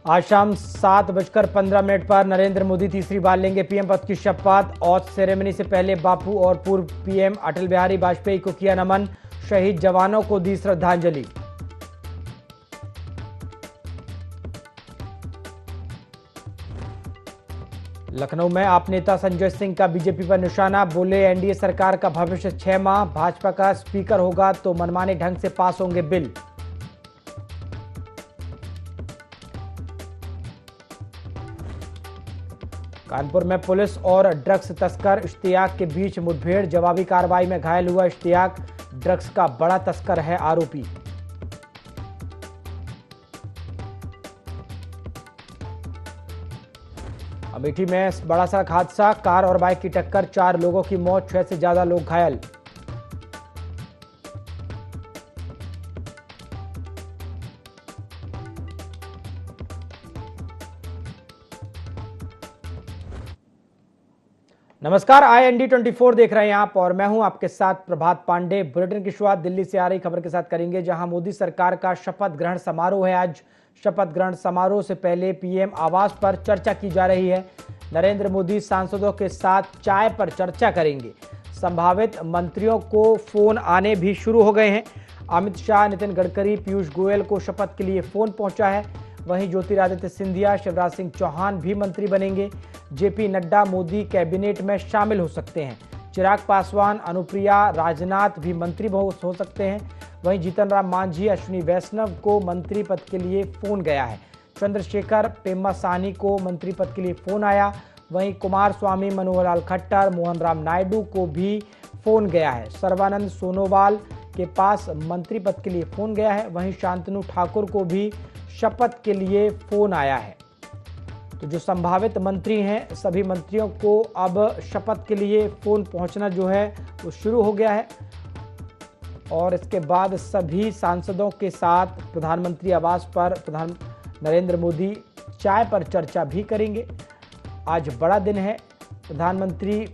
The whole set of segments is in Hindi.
आज शाम 7:15 पर नरेंद्र मोदी तीसरी बार लेंगे पीएम पद की शपथ। ऑथ सेरेमनी से पहले बापू और पूर्व पीएम अटल बिहारी वाजपेयी को किया नमन, शहीद जवानों को दी श्रद्धांजलि। लखनऊ में आप नेता संजय सिंह का बीजेपी पर निशाना, बोले एनडीए सरकार का भविष्य 6 माह, भाजपा का स्पीकर होगा तो मनमाने ढंग से पास होंगे बिल। कानपुर में पुलिस और ड्रग्स तस्कर इश्तियाक के बीच मुठभेड़, जवाबी कार्रवाई में घायल हुआ इश्तियाक, ड्रग्स का बड़ा तस्कर है आरोपी। अमेठी में बड़ा सड़क हादसा, कार और बाइक की टक्कर, 4 लोगों की मौत, 6 से ज्यादा लोग घायल। नमस्कार, IND24 देख रहे हैं आप और मैं हूं आपके साथ प्रभात पांडे। बुलेटिन की शुरुआत दिल्ली से आ रही खबर के साथ करेंगे, जहां मोदी सरकार का शपथ ग्रहण समारोह है। आज शपथ ग्रहण समारोह से पहले पीएम आवास पर चर्चा की जा रही है। नरेंद्र मोदी सांसदों के साथ चाय पर चर्चा करेंगे। संभावित मंत्रियों को फोन आने भी शुरू हो गए हैं। अमित शाह, नितिन गडकरी, पीयूष गोयल को शपथ के लिए फोन पहुंचा है। वहीं ज्योतिरादित्य सिंधिया, शिवराज सिंह चौहान भी मंत्री बनेंगे। जेपी नड्डा मोदी कैबिनेट में शामिल हो सकते हैं। चिराग पासवान, अनुप्रिया, राजनाथ भी मंत्री हो सकते हैं। वहीं जीतन राम मांझी, अश्विनी वैष्णव को मंत्री पद के लिए फोन गया है। चंद्रशेखर, पेम्मा साहनी को मंत्री पद के लिए फोन आया। वहीं कुमार स्वामी, मनोहर लाल खट्टर, मोहन राम नायडू को भी फोन गया है। सर्बानंद सोनोवाल के पास मंत्री पद के लिए फोन गया है। वहीं शांतनु ठाकुर को भी शपथ के लिए फोन आया है। तो जो संभावित मंत्री हैं, सभी मंत्रियों को अब शपथ के लिए फोन पहुंचना जो है वो शुरू हो गया है। और इसके बाद सभी सांसदों के साथ प्रधानमंत्री आवास पर नरेंद्र मोदी चाय पर चर्चा भी करेंगे। आज बड़ा दिन है, प्रधानमंत्री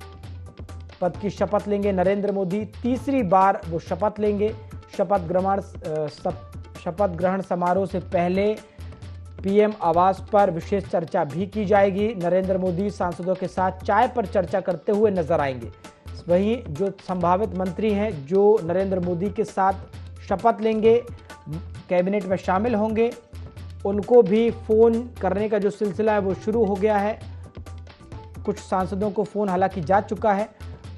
पद की शपथ लेंगे नरेंद्र मोदी, तीसरी बार वो शपथ लेंगे। शपथ ग्रहण समारोह से पहले पीएम आवास पर विशेष चर्चा भी की जाएगी। नरेंद्र मोदी सांसदों के साथ चाय पर चर्चा करते हुए नजर आएंगे। वहीं जो संभावित मंत्री हैं जो नरेंद्र मोदी के साथ शपथ लेंगे, कैबिनेट में शामिल होंगे, उनको भी फोन करने का जो सिलसिला है वो शुरू हो गया है। कुछ सांसदों को फोन हालांकि जा चुका है।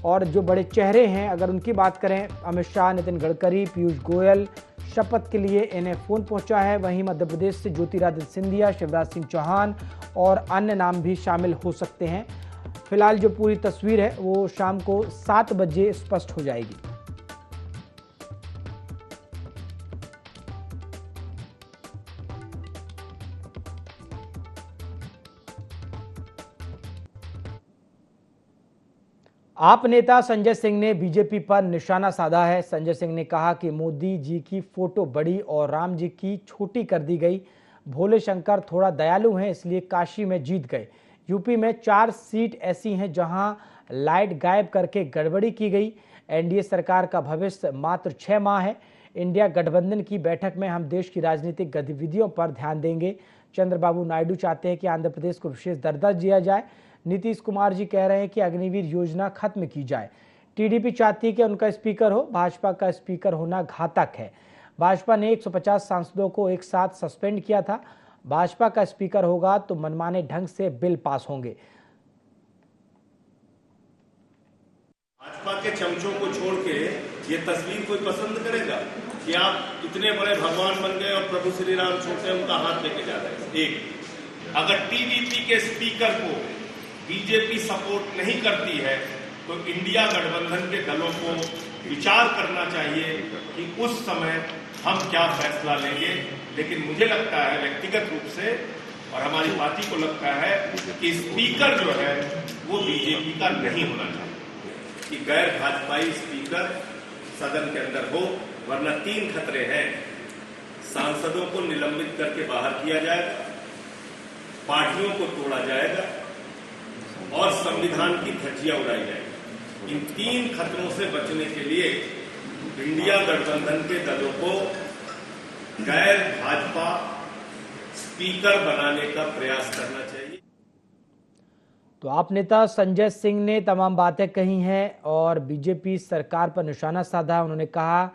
और जो बड़े चेहरे हैं, अगर उनकी बात करें, अमित शाह, नितिन गडकरी, पीयूष गोयल, शपथ के लिए इन्हें फोन पहुंचा है। वहीं मध्य प्रदेश से ज्योतिरादित्य सिंधिया, शिवराज सिंह चौहान और अन्य नाम भी शामिल हो सकते हैं। फिलहाल जो पूरी तस्वीर है वो शाम को 7 बजे स्पष्ट हो जाएगी। आप नेता संजय सिंह ने बीजेपी पर निशाना साधा है। संजय सिंह ने कहा कि मोदी जी की फोटो बड़ी और राम जी की छोटी कर दी गई। भोले शंकर थोड़ा दयालु हैं, इसलिए काशी में जीत गए। यूपी में 4 सीट ऐसी हैं जहां लाइट गायब करके गड़बड़ी की गई। एनडीए सरकार का भविष्य मात्र 6 माह है। इंडिया गठबंधन की बैठक में हम देश की राजनीतिक गतिविधियों पर ध्यान देंगे। चंद्रबाबू नायडू चाहते हैं कि आंध्र प्रदेश को विशेष दर्जा दिया जाए। नीतीश कुमार जी कह रहे हैं कि अग्निवीर योजना खत्म की जाए। टीडीपी चाहती है कि उनका स्पीकर हो, भाजपा का स्पीकर होना घातक है। भाजपा ने 150 सांसदों को एक साथ सस्पेंड किया था। भाजपा का स्पीकर होगा तो मनमाने ढंग से बिल पास होंगे। भाजपा के चमचों को छोड़ के ये तस्वीर कोई पसंद करेगा कि आप इतने बड़े भगवान बन गए और प्रभु श्री राम छोटे उनका हाथ लेके जा रहे हैं। एक, अगर टीडीपी के स्पीकर को बीजेपी सपोर्ट नहीं करती है तो इंडिया गठबंधन के दलों को विचार करना चाहिए कि उस समय हम क्या फैसला लेंगे। लेकिन मुझे लगता है व्यक्तिगत रूप से और हमारी पार्टी को लगता है कि स्पीकर जो है वो बीजेपी का नहीं होना चाहिए, कि गैर भाजपाई स्पीकर सदन के अंदर हो, वरना 3 खतरे हैं। सांसदों को निलंबित करके बाहर किया जाएगा, पार्टियों को तोड़ा जाएगा और संविधान की धज्जियां उड़ाई जाएगी। इन 3 खतरों से बचने के लिए इंडिया गठबंधन के दलों को गैर भाजपा स्पीकर बनाने का प्रयास करना चाहिए। तो आप नेता संजय सिंह ने तमाम बातें कही हैं और बीजेपी सरकार पर निशाना साधा। उन्होंने कहा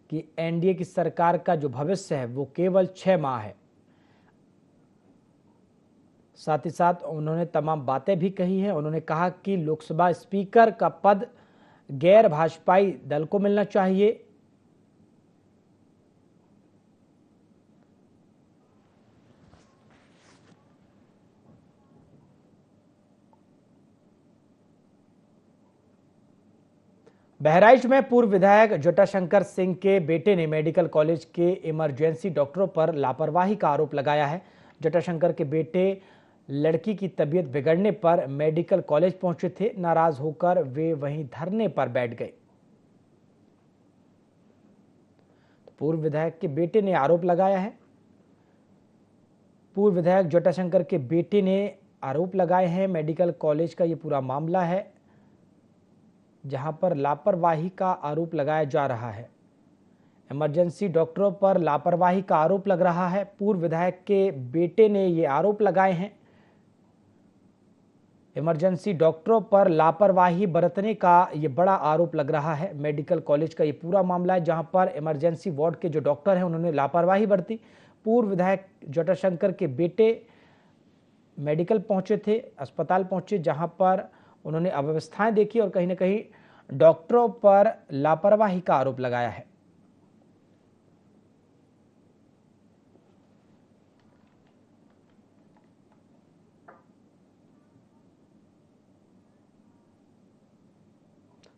कि एनडीए की सरकार का जो भविष्य है वो केवल 6 माह है। साथ ही साथ उन्होंने तमाम बातें भी कही हैं। उन्होंने कहा कि लोकसभा स्पीकर का पद गैर भाजपाई दल को मिलना चाहिए। बहराइच में पूर्व विधायक जटाशंकर सिंह के बेटे ने मेडिकल कॉलेज के इमरजेंसी डॉक्टरों पर लापरवाही का आरोप लगाया है। जटाशंकर के बेटे लड़की की तबीयत बिगड़ने पर मेडिकल कॉलेज पहुंचे थे। नाराज होकर वे वहीं धरने पर बैठ गए। पूर्व विधायक के बेटे ने आरोप लगाया है। पूर्व विधायक जटाशंकर के बेटे ने आरोप लगाए हैं। मेडिकल कॉलेज का ये पूरा मामला है जहां पर लापरवाही का आरोप लगाया जा रहा है। इमरजेंसी डॉक्टरों पर लापरवाही का आरोप लग रहा है। पूर्व विधायक के बेटे ने ये आरोप लगाए हैं। इमरजेंसी डॉक्टरों पर लापरवाही बरतने का ये बड़ा आरोप लग रहा है। मेडिकल कॉलेज का ये पूरा मामला है जहां पर इमरजेंसी वार्ड के जो डॉक्टर हैं उन्होंने लापरवाही बरती। पूर्व विधायक जटाशंकर के बेटे मेडिकल पहुंचे थे, अस्पताल पहुंचे, जहां पर उन्होंने अव्यवस्थाएं देखी और कहीं ना कहीं डॉक्टरों पर लापरवाही का आरोप लगाया है।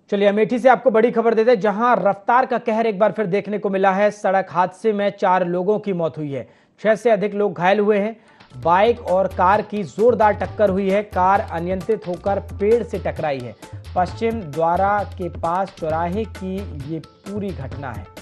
चलिए अमेठी से आपको बड़ी खबर देते हैं जहां रफ्तार का कहर एक बार फिर देखने को मिला है। सड़क हादसे में 4 लोगों की मौत हुई है, 6 से अधिक लोग घायल हुए हैं। बाइक और कार की जोरदार टक्कर हुई है। कार अनियंत्रित होकर पेड़ से टकराई है। पश्चिम द्वारा के पास चौराहे की ये पूरी घटना है।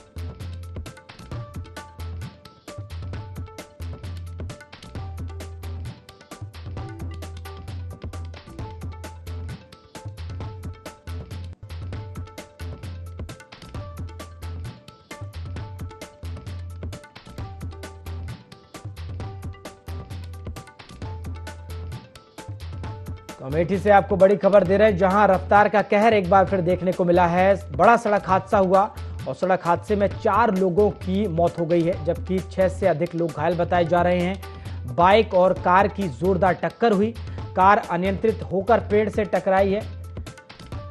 अमेठी से आपको बड़ी खबर दे रहे हैं जहां रफ्तार का कहर एक बार फिर देखने को मिला है। बड़ा सड़क हादसा हुआ और सड़क हादसे में 4 लोगों की मौत हो गई है जबकि 6 से अधिक लोग घायल बताए जा रहे हैं। बाइक और कार की जोरदार टक्कर हुई। कार अनियंत्रित होकर पेड़ से टकराई है।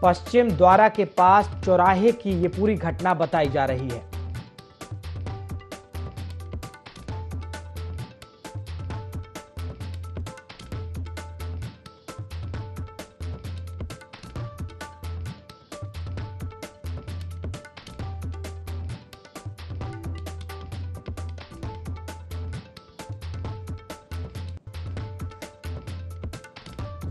पश्चिम द्वारा के पास चौराहे की ये पूरी घटना बताई जा रही है।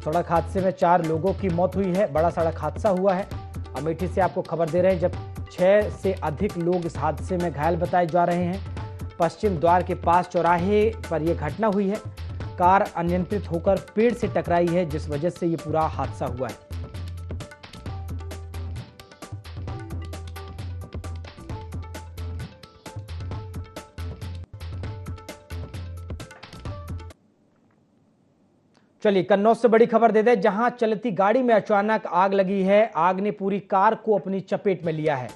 सड़क हादसे में 4 लोगों की मौत हुई है। बड़ा सड़क हादसा हुआ है। अमेठी से आपको खबर दे रहे हैं जब 6 से अधिक लोग इस हादसे में घायल बताए जा रहे हैं। पश्चिम द्वार के पास चौराहे पर यह घटना हुई है। कार अनियंत्रित होकर पेड़ से टकराई है जिस वजह से यह पूरा हादसा हुआ है। चलिए कन्नौज से बड़ी खबर दे दें जहां चलती गाड़ी में अचानक आग लगी है। आग ने पूरी कार को अपनी चपेट में लिया है।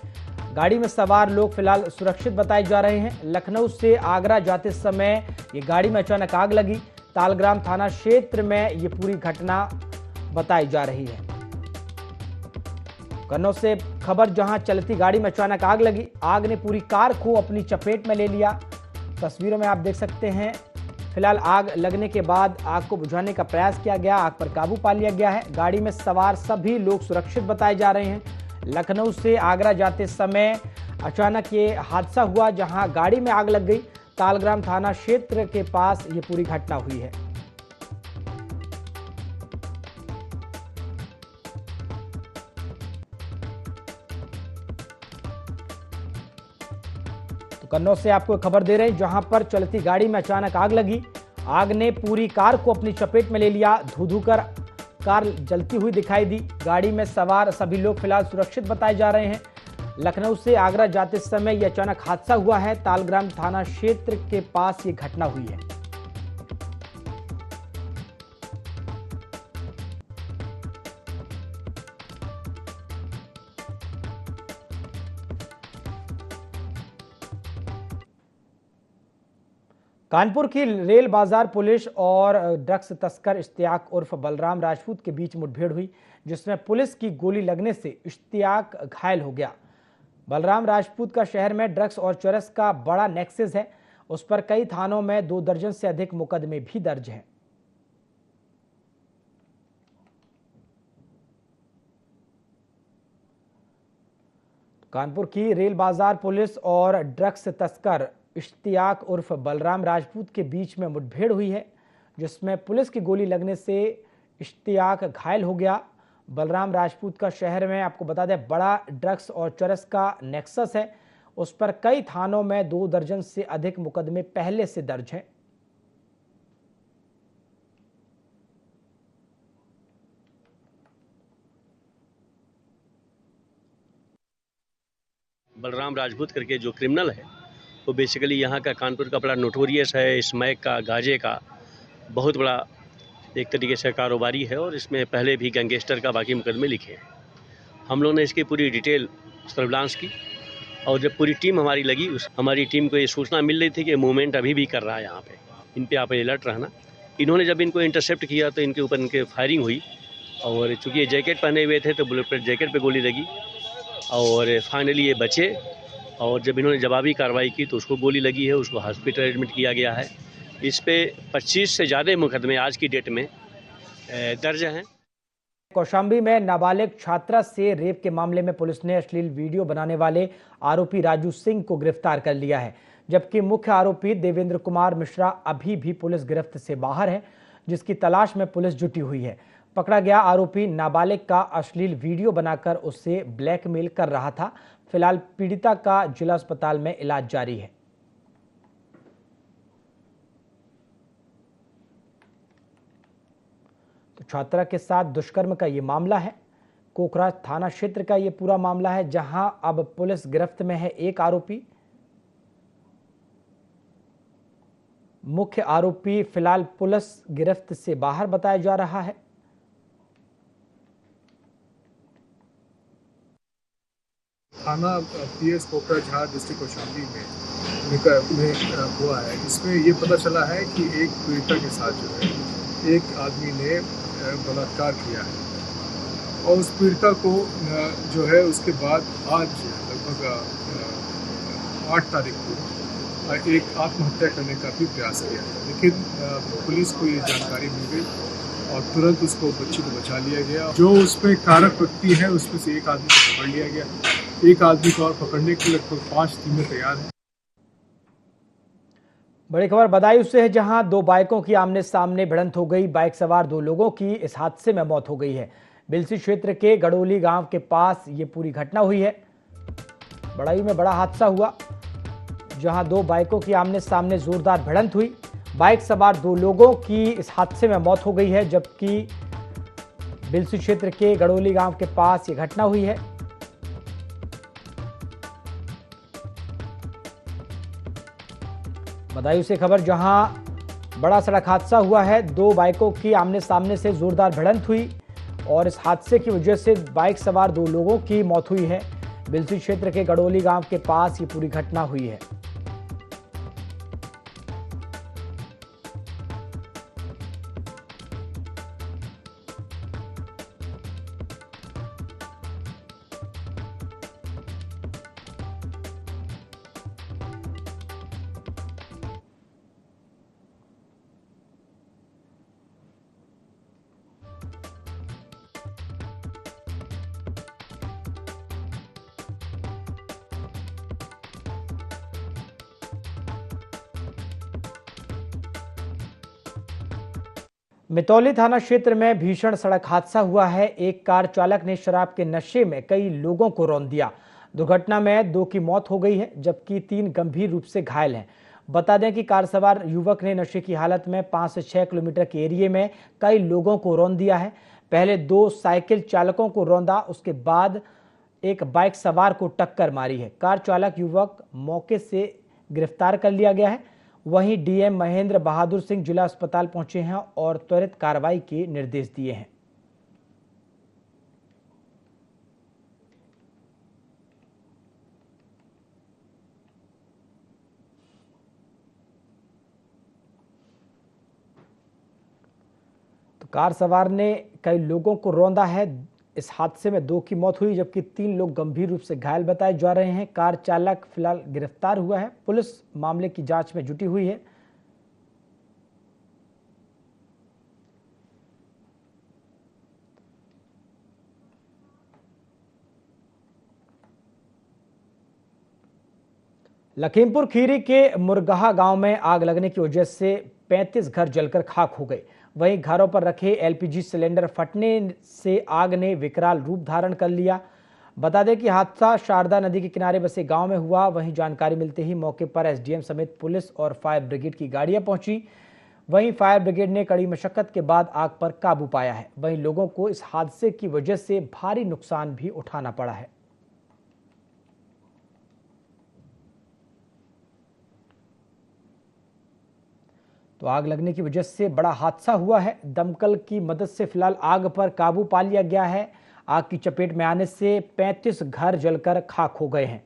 गाड़ी में सवार लोग फिलहाल सुरक्षित बताए जा रहे हैं। लखनऊ से आगरा जाते समय ये गाड़ी में अचानक आग लगी। तालग्राम थाना क्षेत्र में ये पूरी घटना बताई जा रही है। कन्नौज से खबर जहां चलती गाड़ी में अचानक आग लगी। आग ने पूरी कार को अपनी चपेट में ले लिया। तस्वीरों में आप देख सकते हैं। फिलहाल आग लगने के बाद आग को बुझाने का प्रयास किया गया। आग पर काबू पा लिया गया है। गाड़ी में सवार सभी लोग सुरक्षित बताए जा रहे हैं। लखनऊ से आगरा जाते समय अचानक ये हादसा हुआ जहां गाड़ी में आग लग गई। तालग्राम थाना क्षेत्र के पास ये पूरी घटना हुई है। तो कन्नौज से आपको खबर दे रहे हैं जहां पर चलती गाड़ी में अचानक आग लगी। आग ने पूरी कार को अपनी चपेट में ले लिया। धू-धू कर कार जलती हुई दिखाई दी। गाड़ी में सवार सभी लोग फिलहाल सुरक्षित बताए जा रहे हैं। लखनऊ से आगरा जाते समय यह अचानक हादसा हुआ है। तालग्राम थाना क्षेत्र के पास ये घटना हुई है। कानपुर की रेल बाजार पुलिस और ड्रग्स तस्कर इश्तियाक उर्फ बलराम राजपूत के बीच मुठभेड़ हुई, जिसमें पुलिस की गोली लगने से इश्तियाक घायल हो गया। बलराम राजपूत का शहर में ड्रग्स और चरस का बड़ा नेक्सस है। उस पर कई थानों में 2 दर्जन से अधिक मुकदमे भी दर्ज हैं। कानपुर की रेल बाजार पुलिस और ड्रग्स तस्कर इश्तियाक उर्फ बलराम राजपूत के बीच में मुठभेड़ हुई है, जिसमें पुलिस की गोली लगने से इश्तियाक घायल हो गया। बलराम राजपूत का शहर में, आपको बता दें, बड़ा ड्रग्स और चरस का नेक्सस है। उस पर कई थानों में 2 दर्जन से अधिक मुकदमे पहले से दर्ज हैं। बलराम राजपूत करके जो क्रिमिनल है वो बेसिकली यहाँ का कानपुर का बड़ा नोटोरियस है। स्मैक का, गांजे का बहुत बड़ा एक तरीके से कारोबारी है और इसमें पहले भी गैंगस्टर का बाकी मुकदमे लिखे हैं। हम लोगों ने इसकी पूरी डिटेल सर्विलांस की और जब पूरी टीम हमारी लगी, हमारी टीम को ये सूचना मिल रही थी कि मूवमेंट अभी भी कर रहा है यहाँ पे, इन पे आप अलर्ट रहना। इन्होंने जब इनको इंटरसेप्ट किया तो इनके ऊपर इनके फायरिंग हुई और चूँकि ये जैकेट पहने हुए थे तो बुलेट प्रूफ जैकेट पर गोली लगी और फाइनली ये बचे। और जब इन्होंने जवाबी कार्रवाई की तो उसको गोली लगी है, उसको हॉस्पिटल एडमिट किया गया है। इस पे 25 से ज़्यादा मुकदमे आज की डेट में दर्ज हैं। कौशाम्बी में नाबालिग छात्रा से रेप के मामले में पुलिस ने अश्लील वीडियो बनाने वाले आरोपी राजू सिंह को गिरफ्तार कर लिया है, जबकि मुख्य आरोपी देवेंद्र कुमार मिश्रा अभी भी पुलिस गिरफ्त से बाहर है, जिसकी तलाश में पुलिस जुटी हुई है। पकड़ा गया आरोपी नाबालिग का अश्लील वीडियो बनाकर उससे ब्लैकमेल कर रहा था। फिलहाल पीड़िता का जिला अस्पताल में इलाज जारी है। तो छात्रा के साथ दुष्कर्म का ये मामला है। कोकराझ थाना क्षेत्र का ये पूरा मामला है, जहां अब पुलिस गिरफ्त में है एक आरोपी। मुख्य आरोपी फिलहाल पुलिस गिरफ्त से बाहर बताया जा रहा है। थाना पीएस कोकराझार डिस्ट्रिक्ट कौशाम्बी में हुआ है। इसमें ये पता चला है कि एक पीड़िता के साथ जो है एक आदमी ने बलात्कार किया है और उस पीड़िता को जो है उसके बाद आज लगभग 8 तारीख को एक आत्महत्या करने का भी प्रयास किया है, लेकिन पुलिस को ये जानकारी मिल गई और तुरंत उसको बच्ची को बचा लिया गया। जो उसमें कारक व्यक्ति है उसमें से एक आदमी को पकड़ लिया गया। एक आदमी को और पकड़ने के लिए लगभग 5 टीमें तैयार हैं। बड़ी खबर बदायूं से है, जहां 2 बाइकों की आमने सामने भिड़ंत हो गई। बाइक सवार 2 लोगों की इस हादसे में मौत हो गई है। बिलसी क्षेत्र के गड़ोली गांव के पास ये पूरी घटना हुई है। बदायूं में बड़ा हादसा हुआ, जहां 2 बाइकों की आमने सामने जोरदार भिड़ंत हुई। बाइक सवार 2 लोगों की इस हादसे में मौत हो गई है, जबकि बिलसी क्षेत्र के गड़ोली गांव के पास ये घटना हुई है। बदायूं से खबर, जहां बड़ा सड़क हादसा हुआ है। 2 बाइकों की आमने सामने से जोरदार भिड़ंत हुई और इस हादसे की वजह से बाइक सवार 2 लोगों की मौत हुई है। बिलसी क्षेत्र के गड़ोली गांव के पास ये पूरी घटना हुई है। मितौली थाना क्षेत्र में भीषण सड़क हादसा हुआ है। एक कार चालक ने शराब के नशे में कई लोगों को रौंद दिया। दुर्घटना में 2 की मौत हो गई है, जबकि 3 गंभीर रूप से घायल हैं। बता दें कि कार सवार युवक ने नशे की हालत में 5 से 6 किलोमीटर के एरिया में कई लोगों को रौंद दिया है। पहले 2 साइकिल चालकों को रौंदा, उसके बाद एक बाइक सवार को टक्कर मारी है। कार चालक युवक मौके से गिरफ्तार कर लिया गया है। वहीं डीएम महेंद्र बहादुर सिंह जिला अस्पताल पहुंचे हैं और त्वरित कार्रवाई के निर्देश दिए हैं। तो कार सवार ने कई लोगों को रौंदा है। इस हादसे में 2 की मौत हुई जबकि 3 लोग गंभीर रूप से घायल बताए जा रहे हैं। कार चालक फिलहाल गिरफ्तार हुआ है। पुलिस मामले की जांच में जुटी हुई है। लखीमपुर खीरी के मुरगहा गांव में आग लगने की वजह से 35 घर जलकर खाक हो गए। वहीं घरों पर रखे एलपीजी सिलेंडर फटने से आग ने विकराल रूप धारण कर लिया। बता दें कि हादसा शारदा नदी के किनारे बसे गांव में हुआ। वहीं जानकारी मिलते ही मौके पर एसडीएम समेत पुलिस और फायर ब्रिगेड की गाड़ियां पहुंची। वहीं फायर ब्रिगेड ने कड़ी मशक्कत के बाद आग पर काबू पाया है। वहीं लोगों को इस हादसे की वजह से भारी नुकसान भी उठाना पड़ा है। तो आग लगने की वजह से बड़ा हादसा हुआ है। दमकल की मदद से फिलहाल आग पर काबू पा लिया गया है। आग की चपेट में आने से 35 घर जलकर खाक हो गए हैं।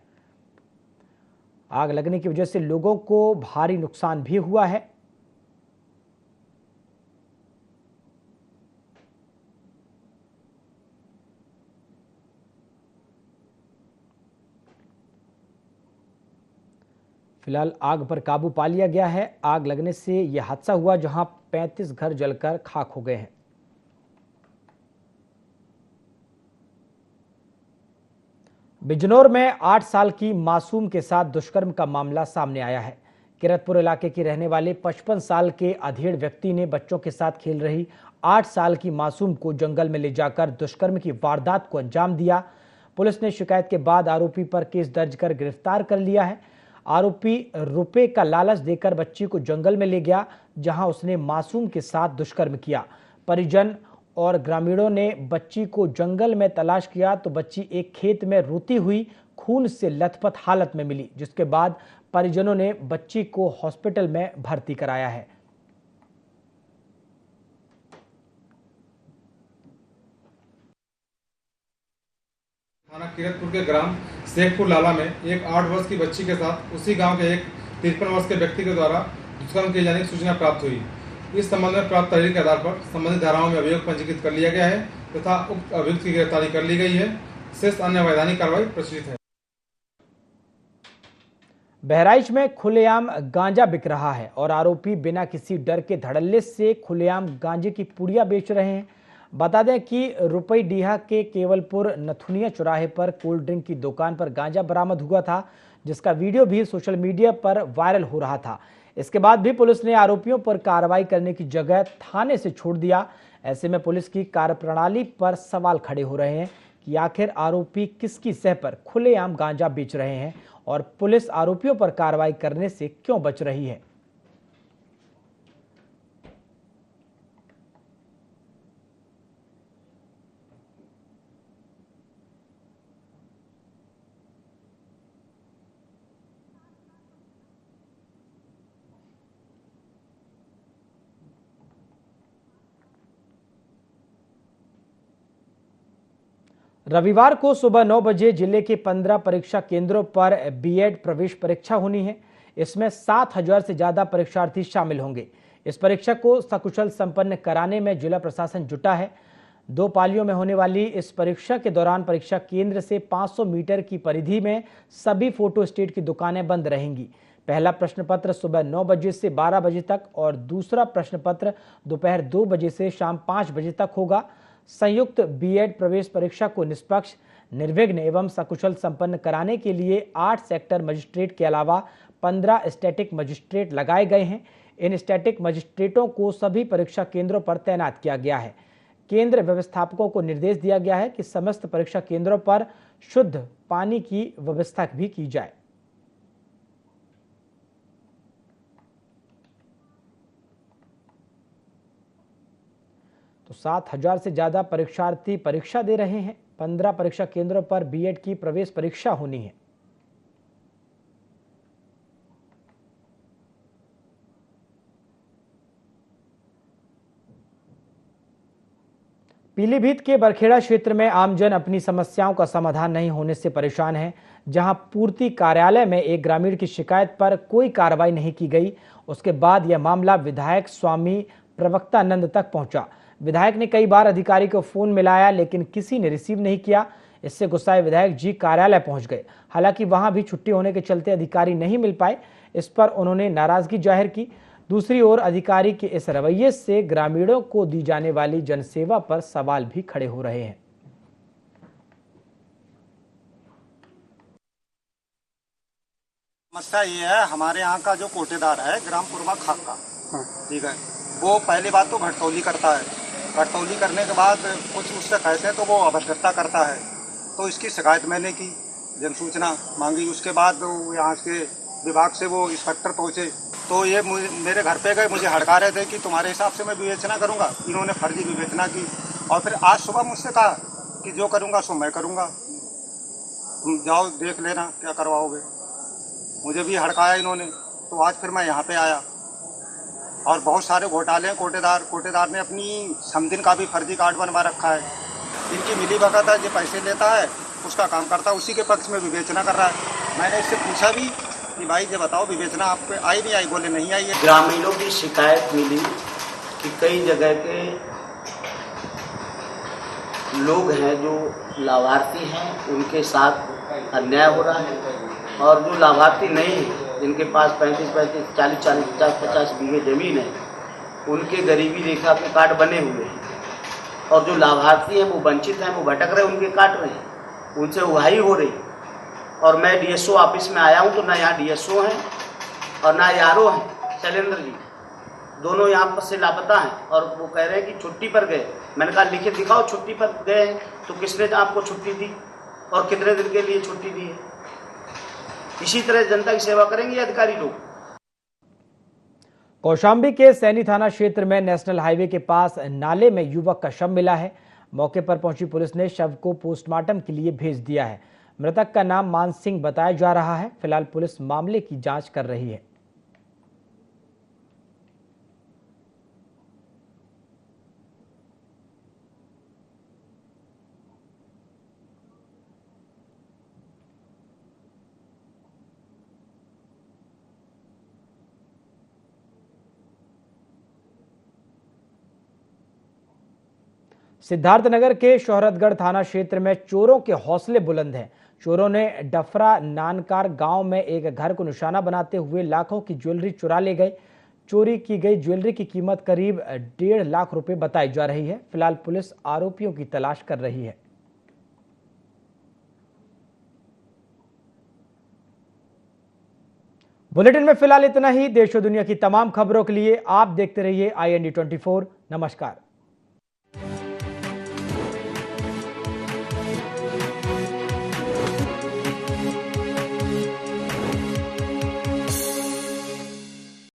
आग लगने की वजह से लोगों को भारी नुकसान भी हुआ है। फिलहाल आग पर काबू पा लिया गया है। आग लगने से यह हादसा हुआ जहां 35 घर जलकर खाक हो गए हैं। बिजनौर में 8 साल की मासूम के साथ दुष्कर्म का मामला सामने आया है। किरतपुर इलाके के रहने वाले 55 साल के अधेड़ व्यक्ति ने बच्चों के साथ खेल रही 8 साल की मासूम को जंगल में ले जाकर दुष्कर्म की वारदात को अंजाम दिया। पुलिस ने शिकायत के बाद आरोपी पर केस दर्ज कर गिरफ्तार कर लिया है। आरोपी रुपए का लालच देकर बच्ची को जंगल में ले गया, जहां उसने मासूम के साथ दुष्कर्म किया। परिजन और ग्रामीणों ने बच्ची को जंगल में तलाश किया तो बच्ची एक खेत में रोती हुई खून से लथपथ हालत में मिली, जिसके बाद परिजनों ने बच्ची को हॉस्पिटल में भर्ती कराया है। थाना किरतपुर के ग्राम शेखपुर लाला में एक 8 वर्ष की बच्ची के साथ उसी गांव के एक 53 वर्ष के व्यक्ति के द्वारा दुष्कर्म किए जाने की सूचना प्राप्त हुई। इस संबंध में प्राप्त तहरीर के आधार पर संबंधित धाराओं में अभियोग पंजीकृत कर लिया गया है तथा उक्त अभियुक्त की गिरफ्तारी कर ली गई है। शेष अन्य वैधानिक कार्रवाई प्रचलित है। बहराइच में खुलेआम गांजा बिक रहा है और आरोपी बिना किसी डर के धड़ल्ले से खुलेआम गांजे की पुड़िया बेच रहे हैं। बता दें कि रुपईडीहा के केवलपुर नथुनिया चौराहे पर कोल्ड ड्रिंक की दुकान पर गांजा बरामद हुआ था, जिसका वीडियो भी सोशल मीडिया पर वायरल हो रहा था। इसके बाद भी पुलिस ने आरोपियों पर कार्रवाई करने की जगह थाने से छोड़ दिया। ऐसे में पुलिस की कार्यप्रणाली पर सवाल खड़े हो रहे हैं कि आखिर आरोपी किसकी सह पर खुलेआम गांजा बेच रहे हैं और पुलिस आरोपियों पर कार्रवाई करने से क्यों बच रही है। रविवार को सुबह 9 बजे जिले के 15 परीक्षा केंद्रों पर बीएड प्रवेश परीक्षा होनी है। इसमें 7,000 से ज्यादा परीक्षार्थी शामिल होंगे। इस परीक्षा को सकुशल संपन्न कराने में जिला प्रशासन जुटा है। 2 पालियों में होने वाली इस परीक्षा के दौरान परीक्षा केंद्र से 500 मीटर की परिधि में सभी फोटो स्टेट की दुकानें बंद रहेंगी। पहला प्रश्न पत्र सुबह 9 बजे से 12 बजे तक और दूसरा प्रश्न पत्र दोपहर 2 बजे से शाम 5 बजे तक होगा। संयुक्त बीएड प्रवेश परीक्षा को निष्पक्ष, निर्विघ्न एवं सकुशल संपन्न कराने के लिए 8 सेक्टर मजिस्ट्रेट के अलावा 15 स्टैटिक मजिस्ट्रेट लगाए गए हैं। इन स्टैटिक मजिस्ट्रेटों को सभी परीक्षा केंद्रों पर तैनात किया गया है। केंद्र व्यवस्थापकों को निर्देश दिया गया है कि समस्त परीक्षा केंद्रों पर शुद्ध पानी की व्यवस्था भी की जाए। तो 7,000 से ज्यादा परीक्षार्थी परीक्षा दे रहे हैं। 15 परीक्षा केंद्रों पर बीएड की प्रवेश परीक्षा होनी है। पीलीभीत के बरखेड़ा क्षेत्र में आमजन अपनी समस्याओं का समाधान नहीं होने से परेशान है। जहां पूर्ति कार्यालय में एक ग्रामीण की शिकायत पर कोई कार्रवाई नहीं की गई, उसके बाद यह मामला विधायक स्वामी प्रवक्तानंद तक पहुंचा। विधायक ने कई बार अधिकारी को फोन मिलाया लेकिन किसी ने रिसीव नहीं किया। इससे गुस्साए विधायक जी कार्यालय पहुंच गए। हालांकि वहां भी छुट्टी होने के चलते अधिकारी नहीं मिल पाए। इस पर उन्होंने नाराजगी जाहिर की। दूसरी ओर अधिकारी के इस रवैये से ग्रामीणों को दी जाने वाली जनसेवा पर सवाल भी खड़े हो रहे हैं। समस्या ये है, हमारे यहाँ का जो कोटेदार है ग्राम पुरवा खाक का, ठीक है, वो पहली बात तो घटतौली करता है। घटतौली करने के बाद कुछ उससे कहते हैं तो वो अभद्रता करता है। तो इसकी शिकायत मैंने की, जन सूचना मांगी। उसके बाद यहाँ के विभाग से वो इंस्पेक्टर पहुँचे तो ये मेरे घर पे गए, मुझे हड़का रहे थे कि तुम्हारे हिसाब से मैं विवेचना करूँगा। इन्होंने फर्जी विवेचना की और फिर आज सुबह मुझसे कहा कि जो करूँगा सो मैं करूँगा, तुम जाओ देख लेना क्या करवाओगे। मुझे भी हड़काया इन्होंने। तो आज फिर मैं यहाँ पे आया और बहुत सारे घोटाले हैं। कोटेदार ने अपनी समदिन का भी फर्जी कार्ड बनवा रखा है। इनकी मिली भगत है, जो पैसे लेता है उसका काम करता है, उसी के पक्ष में विवेचना कर रहा है। मैंने इससे पूछा भी कि भाई ये बताओ विवेचना आप पे आई नहीं आई? बोले नहीं आई है। ग्रामीणों की शिकायत मिली कि कई जगह के लोग हैं जो लाभार्थी हैं उनके साथ अन्याय हो रहा है और जो लाभार्थी नहीं है जिनके पास 35-40, 50 बीघे ज़मीन है उनके गरीबी रेखा के कार्ड बने हुए हैं और जो लाभार्थी हैं वो वंचित हैं, वो भटक रहे, उनके काट रहे हैं, उनसे उगाही हो रही। और मैं डीएसओ ऑफिस में आया हूँ तो ना यहाँ डीएसओ हैं और ना यारो हैं, शैलेंद्र जी दोनों यहाँ पर से लापता हैं और वो कह रहे हैं कि छुट्टी पर गए। मैंने कहा लिखित दिखाओ छुट्टी पर गए हैं तो किसने आपको छुट्टी दी और कितने दिन के लिए छुट्टी दी है। इसी तरह जनता की सेवा करेंगे अधिकारी लोग। कौशाम्बी के सैनी थाना क्षेत्र में नेशनल हाईवे के पास नाले में युवक का शव मिला है। मौके पर पहुंची पुलिस ने शव को पोस्टमार्टम के लिए भेज दिया है। मृतक का नाम मान सिंह बताया जा रहा है। फिलहाल पुलिस मामले की जांच कर रही है। सिद्धार्थनगर के शोहरतगढ़ थाना क्षेत्र में चोरों के हौसले बुलंद हैं। चोरों ने डफरा नानकार गांव में एक घर को निशाना बनाते हुए लाखों की ज्वेलरी चुरा ले गए। चोरी की गई ज्वेलरी की कीमत करीब 1.5 लाख रुपए बताई जा रही है। फिलहाल पुलिस आरोपियों की तलाश कर रही है। बुलेटिन में फिलहाल इतना ही। देश और दुनिया की तमाम खबरों के लिए आप देखते रहिए IND24। नमस्कार।